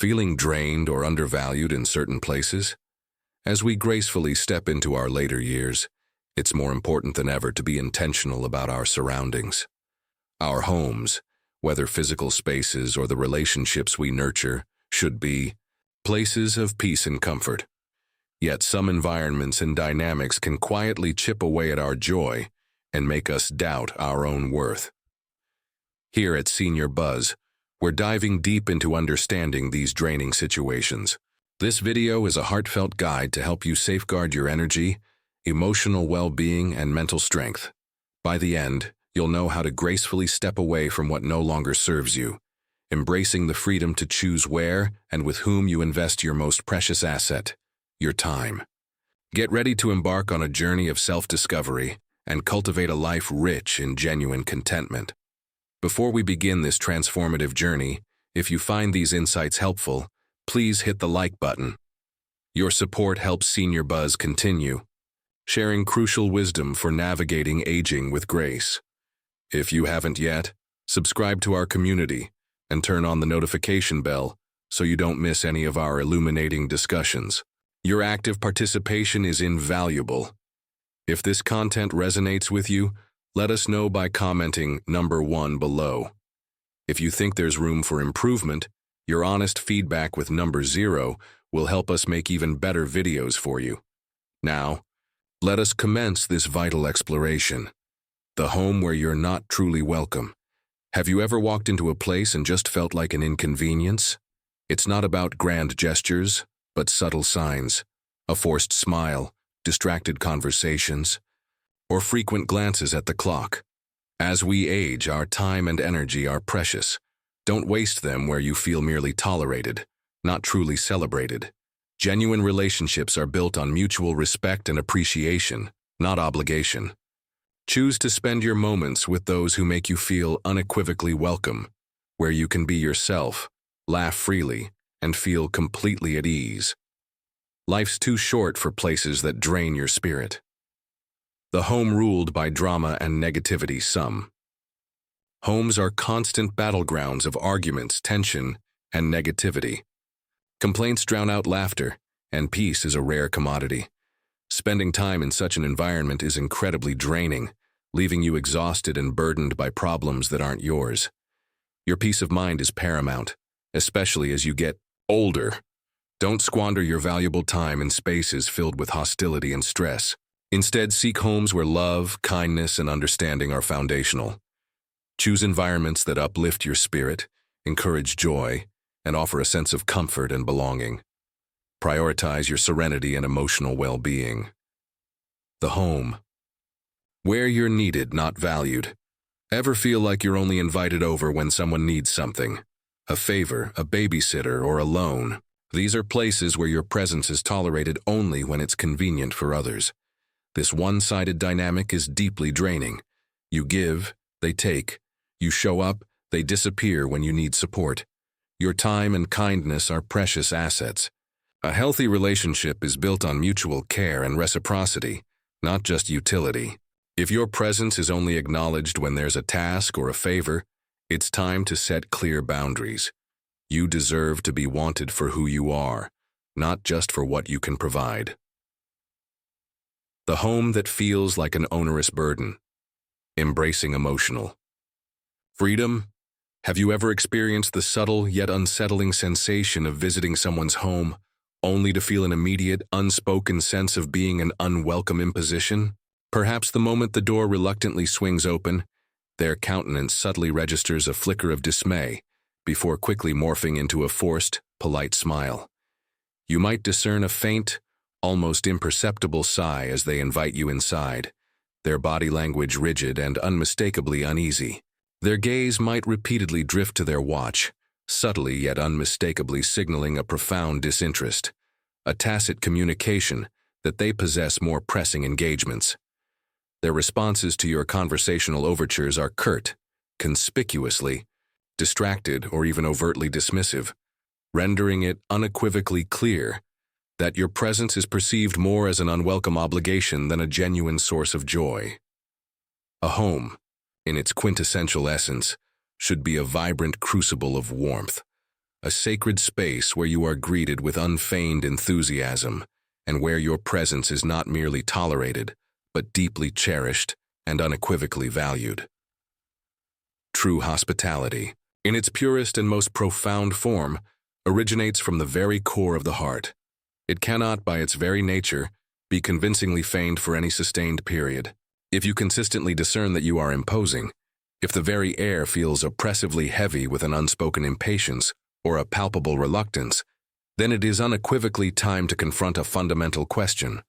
Feeling drained or undervalued in certain places? As we gracefully step into our later years, it's more important than ever to be intentional about our surroundings. Our homes, whether physical spaces or the relationships we nurture, should be places of peace and comfort. Yet some environments and dynamics can quietly chip away at our joy and make us doubt our own worth. Here at Senior Buzz, we're diving deep into understanding these draining situations. This video is a heartfelt guide to help you safeguard your energy, emotional well-being, and mental strength. By the end, you'll know how to gracefully step away from what no longer serves you, embracing the freedom to choose where and with whom you invest your most precious asset, your time. Get ready to embark on a journey of self-discovery and cultivate a life rich in genuine contentment. Before we begin this transformative journey, if you find these insights helpful, please hit the like button. Your support helps Senior Buzz continue, sharing crucial wisdom for navigating aging with grace. If you haven't yet, subscribe to our community and turn on the notification bell so you don't miss any of our illuminating discussions. Your active participation is invaluable. If this content resonates with you, let us know by commenting number 1 below. If you think there's room for improvement, your honest feedback with number 0 will help us make even better videos for you. Now, let us commence this vital exploration. The home where you're not truly welcome. Have you ever walked into a place and just felt like an inconvenience? It's not about grand gestures, but subtle signs. A forced smile, distracted conversations, or frequent glances at the clock. As we age, our time and energy are precious. Don't waste them where you feel merely tolerated, not truly celebrated. Genuine relationships are built on mutual respect and appreciation, not obligation. Choose to spend your moments with those who make you feel unequivocally welcome, where you can be yourself, laugh freely, and feel completely at ease. Life's too short for places that drain your spirit. The home ruled by drama and negativity. Some homes are constant battlegrounds of arguments, tension, and negativity. Complaints drown out laughter, and peace is a rare commodity. Spending time in such an environment is incredibly draining, leaving you exhausted and burdened by problems that aren't yours. Your peace of mind is paramount, especially as you get older. Don't squander your valuable time in spaces filled with hostility and stress. Instead, seek homes where love, kindness, and understanding are foundational. Choose environments that uplift your spirit, encourage joy, and offer a sense of comfort and belonging. Prioritize your serenity and emotional well-being. The home. Where you're needed, not valued. Ever feel like you're only invited over when someone needs something? A favor, a babysitter, or a loan? These are places where your presence is tolerated only when it's convenient for others. This one-sided dynamic is deeply draining. You give, they take. You show up, they disappear when you need support. Your time and kindness are precious assets. A healthy relationship is built on mutual care and reciprocity, not just utility. If your presence is only acknowledged when there's a task or a favor, it's time to set clear boundaries. You deserve to be wanted for who you are, not just for what you can provide. The home that feels like an onerous burden. Embracing emotional freedom. Have you ever experienced the subtle yet unsettling sensation of visiting someone's home, only to feel an immediate, unspoken sense of being an unwelcome imposition? Perhaps the moment the door reluctantly swings open, their countenance subtly registers a flicker of dismay, before quickly morphing into a forced, polite smile. You might discern a faint, almost imperceptible sigh as they invite you inside, their body language rigid and unmistakably uneasy. Their gaze might repeatedly drift to their watch, subtly yet unmistakably signaling a profound disinterest, a tacit communication that they possess more pressing engagements. Their responses to your conversational overtures are curt, conspicuously, distracted, or even overtly dismissive, rendering it unequivocally clear that your presence is perceived more as an unwelcome obligation than a genuine source of joy. A home, in its quintessential essence, should be a vibrant crucible of warmth, a sacred space where you are greeted with unfeigned enthusiasm and where your presence is not merely tolerated, but deeply cherished and unequivocally valued. True hospitality, in its purest and most profound form, originates from the very core of the heart. It cannot, by its very nature, be convincingly feigned for any sustained period. If you consistently discern that you are imposing, if the very air feels oppressively heavy with an unspoken impatience or a palpable reluctance, then it is unequivocally time to confront a fundamental question.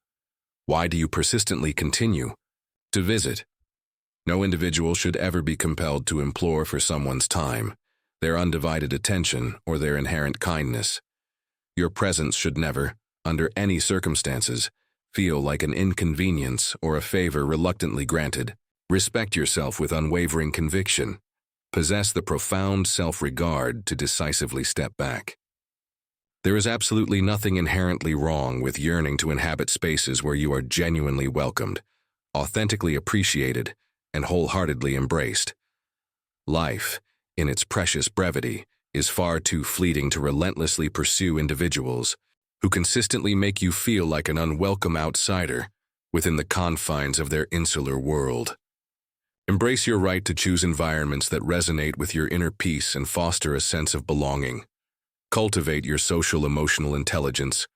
Why do you persistently continue to visit? No individual should ever be compelled to implore for someone's time, their undivided attention, or their inherent kindness. Your presence should never, under any circumstances, feel like an inconvenience or a favor reluctantly granted. Respect yourself with unwavering conviction. Possess the profound self-regard to decisively step back. There is absolutely nothing inherently wrong with yearning to inhabit spaces where you are genuinely welcomed, authentically appreciated, and wholeheartedly embraced. Life, in its precious brevity, is far too fleeting to relentlessly pursue individuals who consistently make you feel like an unwelcome outsider within the confines of their insular world. Embrace your right to choose environments that resonate with your inner peace and foster a sense of belonging. Cultivate your social-emotional intelligence,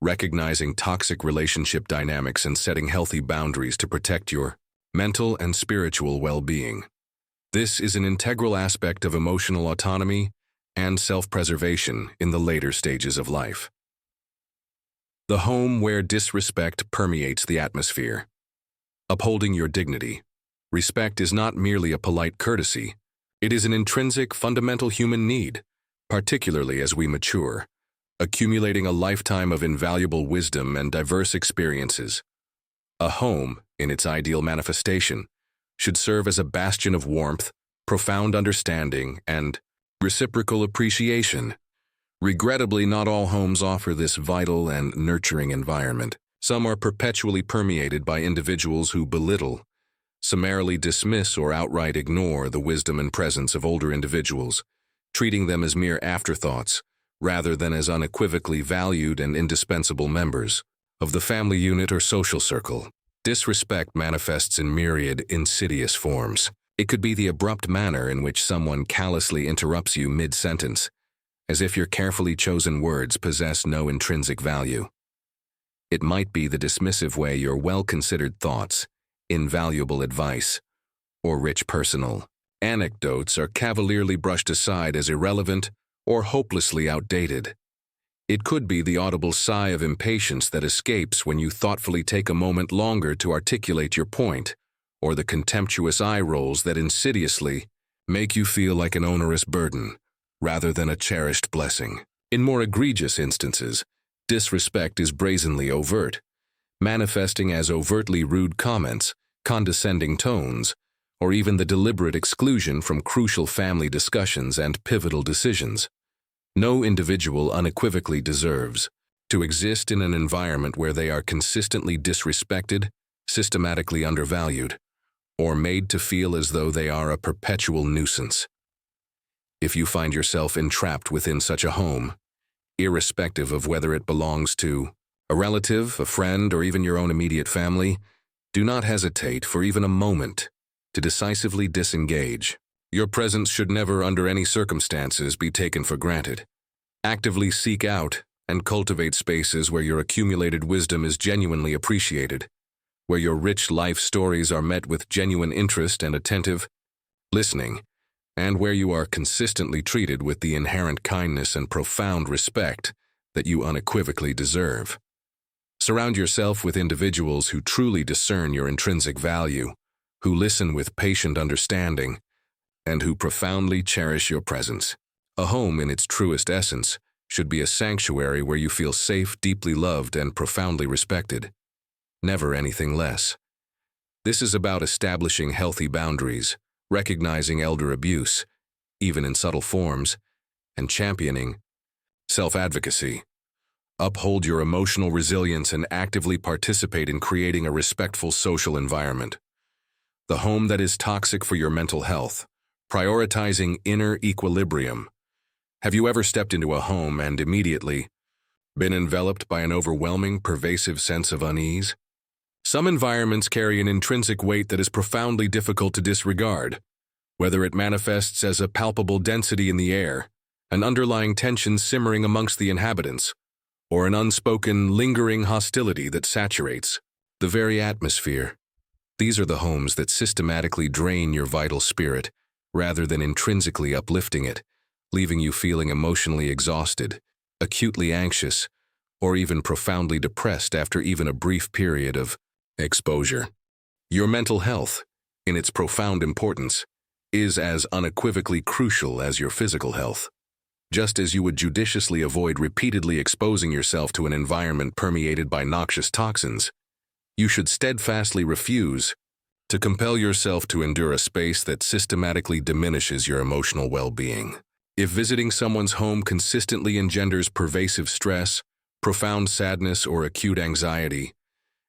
recognizing toxic relationship dynamics and setting healthy boundaries to protect your mental and spiritual well-being. This is an integral aspect of emotional autonomy and self-preservation in the later stages of life. The home where disrespect permeates the atmosphere. Upholding your dignity. Respect is not merely a polite courtesy. It is an intrinsic, fundamental human need, particularly as we mature, accumulating a lifetime of invaluable wisdom and diverse experiences. A home, in its ideal manifestation, should serve as a bastion of warmth, profound understanding, and reciprocal appreciation. Regrettably, not all homes offer this vital and nurturing environment. Some are perpetually permeated by individuals who belittle, summarily dismiss, or outright ignore the wisdom and presence of older individuals, treating them as mere afterthoughts rather than as unequivocally valued and indispensable members of the family unit or social circle. Disrespect manifests in myriad insidious forms. It could be the abrupt manner in which someone callously interrupts you mid-sentence, as if your carefully chosen words possess no intrinsic value. It might be the dismissive way your well-considered thoughts, invaluable advice, or rich personal anecdotes are cavalierly brushed aside as irrelevant or hopelessly outdated. It could be the audible sigh of impatience that escapes when you thoughtfully take a moment longer to articulate your point, or the contemptuous eye rolls that insidiously make you feel like an onerous burden rather than a cherished blessing. In more egregious instances, disrespect is brazenly overt, manifesting as overtly rude comments, condescending tones, or even the deliberate exclusion from crucial family discussions and pivotal decisions. No individual unequivocally deserves to exist in an environment where they are consistently disrespected, systematically undervalued, or made to feel as though they are a perpetual nuisance. If you find yourself entrapped within such a home, irrespective of whether it belongs to a relative, a friend, or even your own immediate family, do not hesitate for even a moment to decisively disengage. Your presence should never, under any circumstances, be taken for granted. Actively seek out and cultivate spaces where your accumulated wisdom is genuinely appreciated, where your rich life stories are met with genuine interest and attentive listening, and where you are consistently treated with the inherent kindness and profound respect that you unequivocally deserve. Surround yourself with individuals who truly discern your intrinsic value, who listen with patient understanding, and who profoundly cherish your presence. A home, in its truest essence, should be a sanctuary where you feel safe, deeply loved, and profoundly respected. Never anything less. This is about establishing healthy boundaries, recognizing elder abuse, even in subtle forms, and championing self-advocacy. Uphold your emotional resilience and actively participate in creating a respectful social environment. The home that is toxic for your mental health, prioritizing inner equilibrium, Have you ever stepped into a home and immediately been enveloped by an overwhelming, pervasive sense of unease? Some environments carry an intrinsic weight that is profoundly difficult to disregard, whether it manifests as a palpable density in the air, an underlying tension simmering amongst the inhabitants, or an unspoken, lingering hostility that saturates the very atmosphere. These are the homes that systematically drain your vital spirit rather than intrinsically uplifting it, leaving you feeling emotionally exhausted, acutely anxious, or even profoundly depressed after even a brief period of exposure. Your mental health, in its profound importance, is as unequivocally crucial as your physical health. Just as you would judiciously avoid repeatedly exposing yourself to an environment permeated by noxious toxins, you should steadfastly refuse to compel yourself to endure a space that systematically diminishes your emotional well-being. If visiting someone's home consistently engenders pervasive stress, profound sadness, or acute anxiety,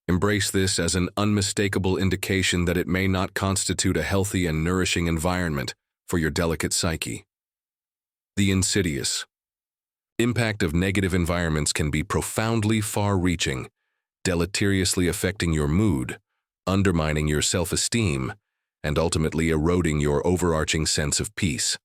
embrace this as an unmistakable indication that it may not constitute a healthy and nourishing environment for your delicate psyche. The insidious impact of negative environments can be profoundly far-reaching, deleteriously affecting your mood, undermining your self-esteem, and ultimately eroding your overarching sense of peace.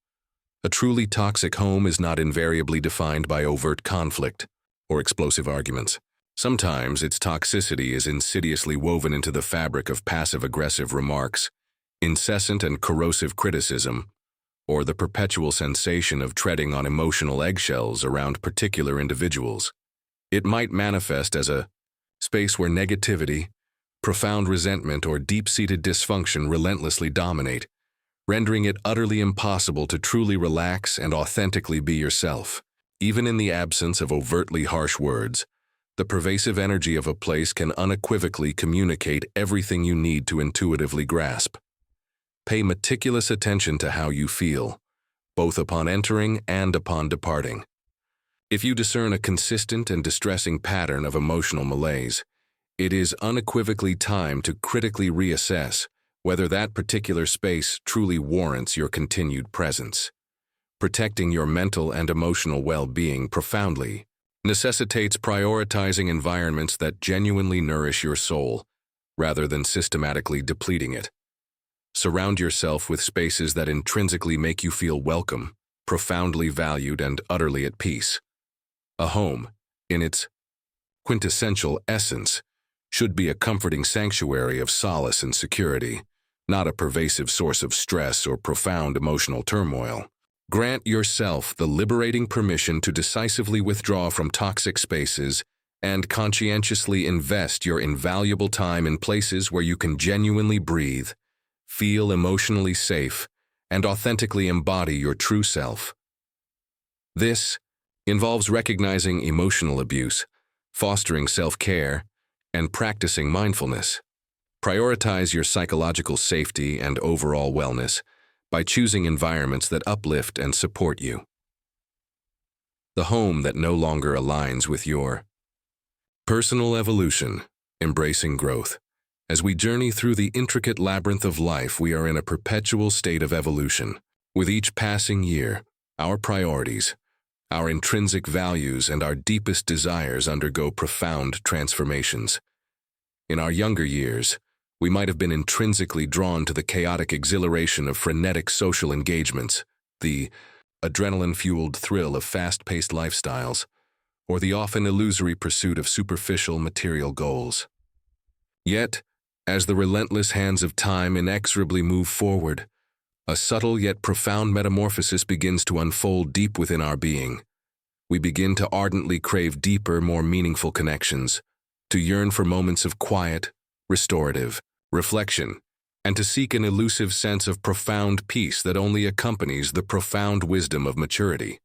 A truly toxic home is not invariably defined by overt conflict or explosive arguments. Sometimes its toxicity is insidiously woven into the fabric of passive-aggressive remarks, incessant and corrosive criticism, or the perpetual sensation of treading on emotional eggshells around particular individuals. It might manifest as a space where negativity, profound resentment, or deep-seated dysfunction relentlessly dominate, rendering it utterly impossible to truly relax and authentically be yourself. Even in the absence of overtly harsh words, the pervasive energy of a place can unequivocally communicate everything you need to intuitively grasp. Pay meticulous attention to how you feel, both upon entering and upon departing. If you discern a consistent and distressing pattern of emotional malaise, it is unequivocally time to critically reassess whether that particular space truly warrants your continued presence. Protecting your mental and emotional well-being profoundly necessitates prioritizing environments that genuinely nourish your soul, rather than systematically depleting it. Surround yourself with spaces that intrinsically make you feel welcome, profoundly valued, and utterly at peace. A home, in its quintessential essence, should be a comforting sanctuary of solace and security, not a pervasive source of stress or profound emotional turmoil. Grant yourself the liberating permission to decisively withdraw from toxic spaces and conscientiously invest your invaluable time in places where you can genuinely breathe, feel emotionally safe, and authentically embody your true self. This involves recognizing emotional abuse, fostering self-care, and practicing mindfulness. Prioritize your psychological safety and overall wellness by choosing environments that uplift and support you. The home that no longer aligns with your personal evolution, embracing growth. As we journey through the intricate labyrinth of life, we are in a perpetual state of evolution. With each passing year, our priorities, our intrinsic values, and our deepest desires undergo profound transformations. In our younger years, we might have been intrinsically drawn to the chaotic exhilaration of frenetic social engagements, the adrenaline-fueled thrill of fast-paced lifestyles, or the often illusory pursuit of superficial material goals. Yet, as the relentless hands of time inexorably move forward, a subtle yet profound metamorphosis begins to unfold deep within our being. We begin to ardently crave deeper, more meaningful connections, to yearn for moments of quiet, restorative reflection, and to seek an elusive sense of profound peace that only accompanies the profound wisdom of maturity.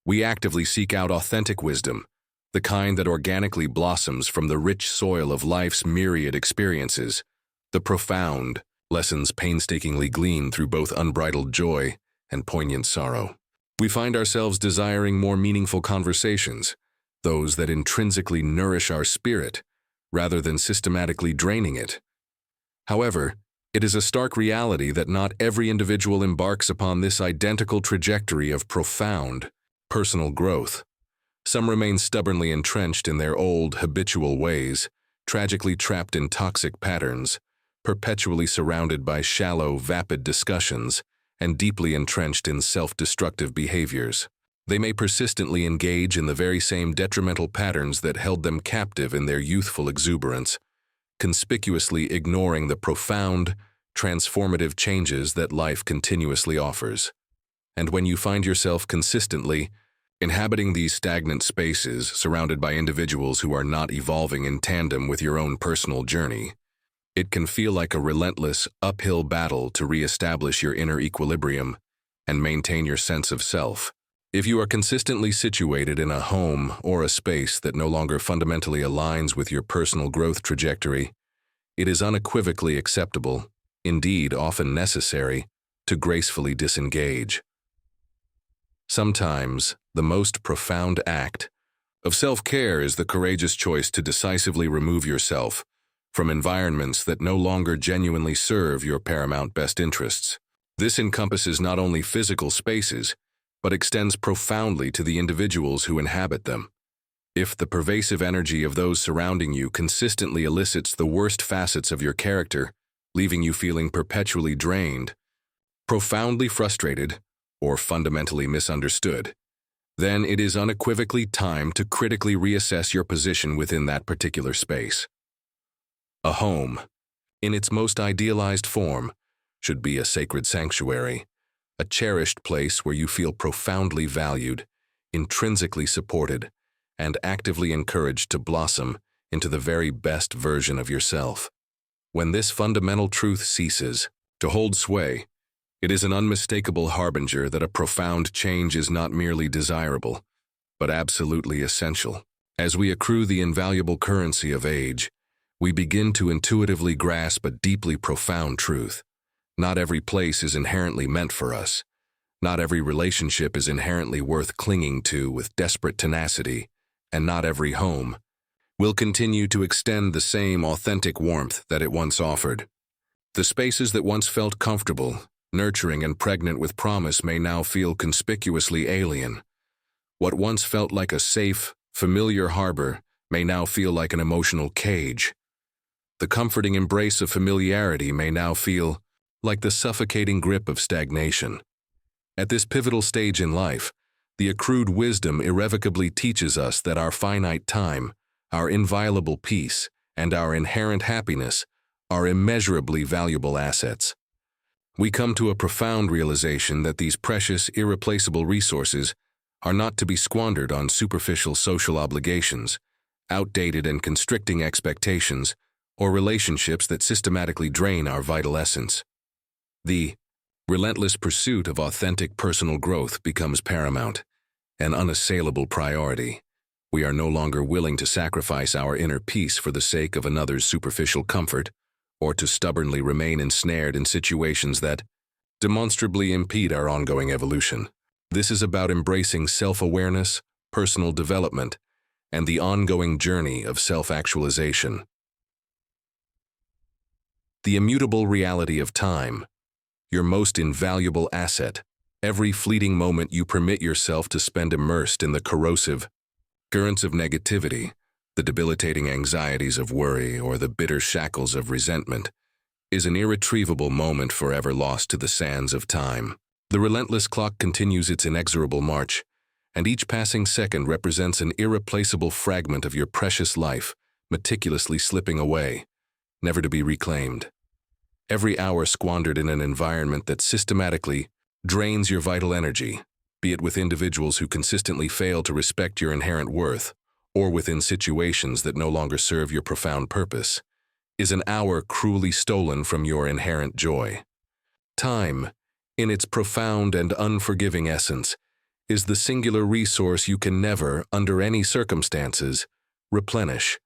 We actively seek out authentic wisdom, the kind that organically blossoms from the rich soil of life's myriad experiences, the profound lessons painstakingly gleaned through both unbridled joy and poignant sorrow. We find ourselves desiring more meaningful conversations, those that intrinsically nourish our spirit, rather than systematically draining it. However, it is a stark reality that not every individual embarks upon this identical trajectory of profound, personal growth. Some remain stubbornly entrenched in their old, habitual ways, tragically trapped in toxic patterns, perpetually surrounded by shallow, vapid discussions, and deeply entrenched in self-destructive behaviors. They may persistently engage in the very same detrimental patterns that held them captive in their youthful exuberance, conspicuously ignoring the profound, transformative changes that life continuously offers. And when you find yourself consistently inhabiting these stagnant spaces, surrounded by individuals who are not evolving in tandem with your own personal journey, it can feel like a relentless, uphill battle to re-establish your inner equilibrium and maintain your sense of self. If you are consistently situated in a home or a space that no longer fundamentally aligns with your personal growth trajectory, it is unequivocally acceptable, indeed often necessary, to gracefully disengage. Sometimes, the most profound act of self-care is the courageous choice to decisively remove yourself from environments that no longer genuinely serve your paramount best interests. This encompasses not only physical spaces, but extends profoundly to the individuals who inhabit them. If the pervasive energy of those surrounding you consistently elicits the worst facets of your character, leaving you feeling perpetually drained, profoundly frustrated, or fundamentally misunderstood, then it is unequivocally time to critically reassess your position within that particular space. A home, in its most idealized form, should be a sacred sanctuary, a cherished place where you feel profoundly valued, intrinsically supported, and actively encouraged to blossom into the very best version of yourself. When this fundamental truth ceases to hold sway, it is an unmistakable harbinger that a profound change is not merely desirable, but absolutely essential. As we accrue the invaluable currency of age, we begin to intuitively grasp a deeply profound truth. Not every place is inherently meant for us. Not every relationship is inherently worth clinging to with desperate tenacity, and not every home will continue to extend the same authentic warmth that it once offered. The spaces that once felt comfortable, nurturing, and pregnant with promise may now feel conspicuously alien. What once felt like a safe, familiar harbor may now feel like an emotional cage. The comforting embrace of familiarity may now feel like the suffocating grip of stagnation. At this pivotal stage in life, the accrued wisdom irrevocably teaches us that our finite time, our inviolable peace, and our inherent happiness are immeasurably valuable assets. We come to a profound realization that these precious, irreplaceable resources are not to be squandered on superficial social obligations, outdated and constricting expectations, or relationships that systematically drain our vital essence. The relentless pursuit of authentic personal growth becomes paramount, an unassailable priority. We are no longer willing to sacrifice our inner peace for the sake of another's superficial comfort, or to stubbornly remain ensnared in situations that demonstrably impede our ongoing evolution. This is about embracing self-awareness, personal development, and the ongoing journey of self-actualization. The immutable reality of time, your most invaluable asset, every fleeting moment you permit yourself to spend immersed in the corrosive currents of negativity, the debilitating anxieties of worry, or the bitter shackles of resentment, is an irretrievable moment forever lost to the sands of time. The relentless clock continues its inexorable march, and each passing second represents an irreplaceable fragment of your precious life, meticulously slipping away, never to be reclaimed. Every hour squandered in an environment that systematically drains your vital energy, be it with individuals who consistently fail to respect your inherent worth, or within situations that no longer serve your profound purpose, is an hour cruelly stolen from your inherent joy. Time, in its profound and unforgiving essence, is the singular resource you can never, under any circumstances, replenish.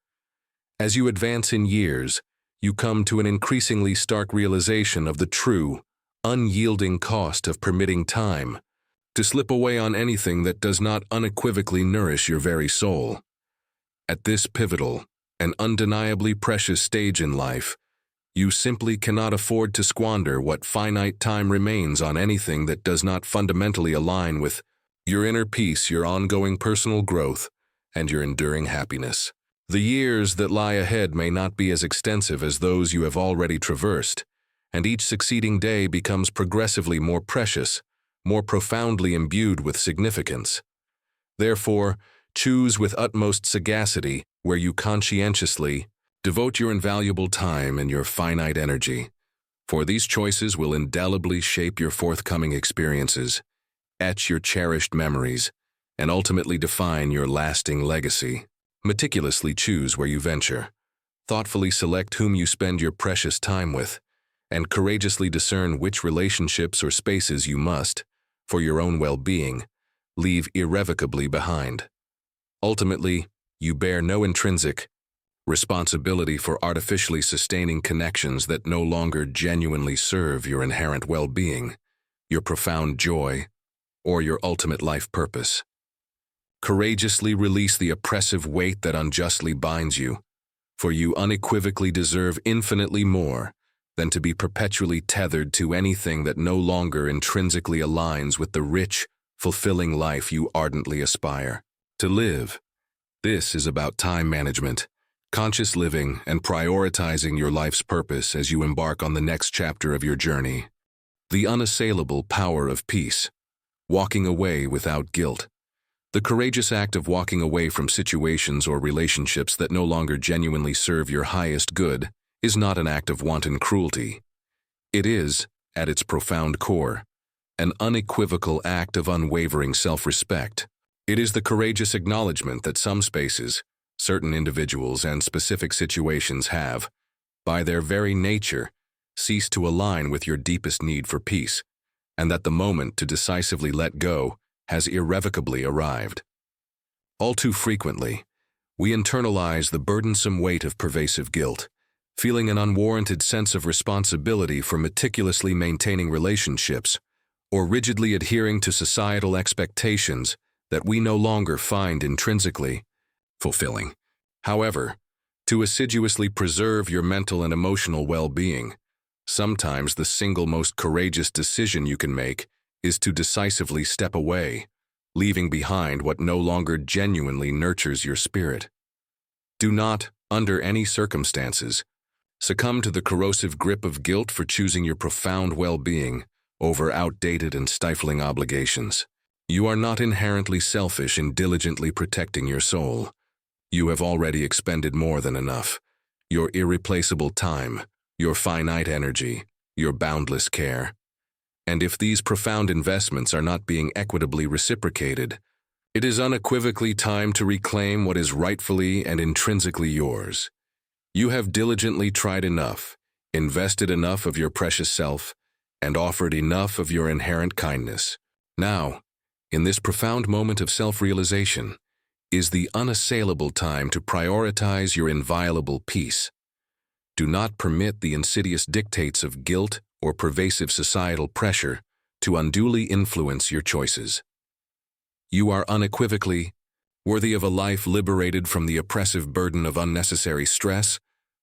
As you advance in years, you come to an increasingly stark realization of the true, unyielding cost of permitting time to slip away on anything that does not unequivocally nourish your very soul. At this pivotal and undeniably precious stage in life, you simply cannot afford to squander what finite time remains on anything that does not fundamentally align with your inner peace, your ongoing personal growth, and your enduring happiness. The years that lie ahead may not be as extensive as those you have already traversed, and each succeeding day becomes progressively more precious, more profoundly imbued with significance. Therefore, choose with utmost sagacity where you conscientiously devote your invaluable time and your finite energy, for these choices will indelibly shape your forthcoming experiences, etch your cherished memories, and ultimately define your lasting legacy. Meticulously choose where you venture, thoughtfully select whom you spend your precious time with, and courageously discern which relationships or spaces you must, for your own well-being, leave irrevocably behind. Ultimately, you bear no intrinsic responsibility for artificially sustaining connections that no longer genuinely serve your inherent well-being, your profound joy, or your ultimate life purpose. Courageously release the oppressive weight that unjustly binds you, for you unequivocally deserve infinitely more than to be perpetually tethered to anything that no longer intrinsically aligns with the rich, fulfilling life you ardently aspire to live. This is about time management, conscious living, and prioritizing your life's purpose as you embark on the next chapter of your journey. The unassailable power of peace, walking away without guilt. The courageous act of walking away from situations or relationships that no longer genuinely serve your highest good is not an act of wanton cruelty. It is, at its profound core, an unequivocal act of unwavering self-respect. It is the courageous acknowledgement that some spaces, certain individuals, and specific situations have, by their very nature, ceased to align with your deepest need for peace, and that the moment to decisively let go has irrevocably arrived. All too frequently, we internalize the burdensome weight of pervasive guilt, feeling an unwarranted sense of responsibility for meticulously maintaining relationships or rigidly adhering to societal expectations that we no longer find intrinsically fulfilling. However, to assiduously preserve your mental and emotional well-being, sometimes the single most courageous decision you can make is to decisively step away, leaving behind what no longer genuinely nurtures your spirit. Do not, under any circumstances, succumb to the corrosive grip of guilt for choosing your profound well-being over outdated and stifling obligations. You are not inherently selfish in diligently protecting your soul. You have already expended more than enough. Your irreplaceable time, your finite energy, your boundless care. And if these profound investments are not being equitably reciprocated, it is unequivocally time to reclaim what is rightfully and intrinsically yours. You have diligently tried enough, invested enough of your precious self, and offered enough of your inherent kindness. Now, in this profound moment of self-realization, is the unassailable time to prioritize your inviolable peace. Do not permit the insidious dictates of guilt or pervasive societal pressure to unduly influence your choices. You are unequivocally worthy of a life liberated from the oppressive burden of unnecessary stress,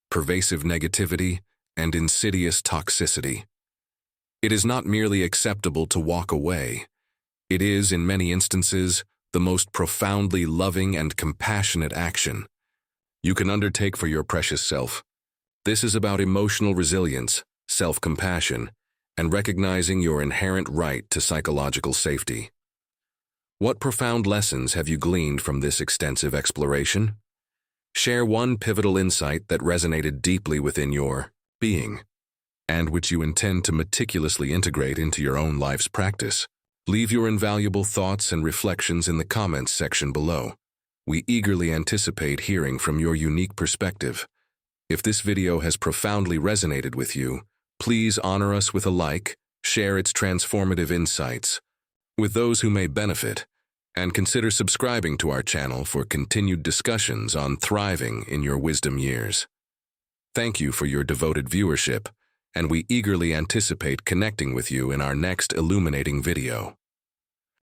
pervasive negativity, and insidious toxicity. It is not merely acceptable to walk away. It is, in many instances, the most profoundly loving and compassionate action you can undertake for your precious self. This is about emotional resilience, self-compassion, and recognizing your inherent right to psychological safety. What profound lessons have you gleaned from this extensive exploration? Share one pivotal insight that resonated deeply within your being, and which you intend to meticulously integrate into your own life's practice. Leave your invaluable thoughts and reflections in the comments section below. We eagerly anticipate hearing from your unique perspective. If this video has profoundly resonated with you, please honor us with a like, share its transformative insights with those who may benefit, and consider subscribing to our channel for continued discussions on thriving in your wisdom years. Thank you for your devoted viewership, and we eagerly anticipate connecting with you in our next illuminating video.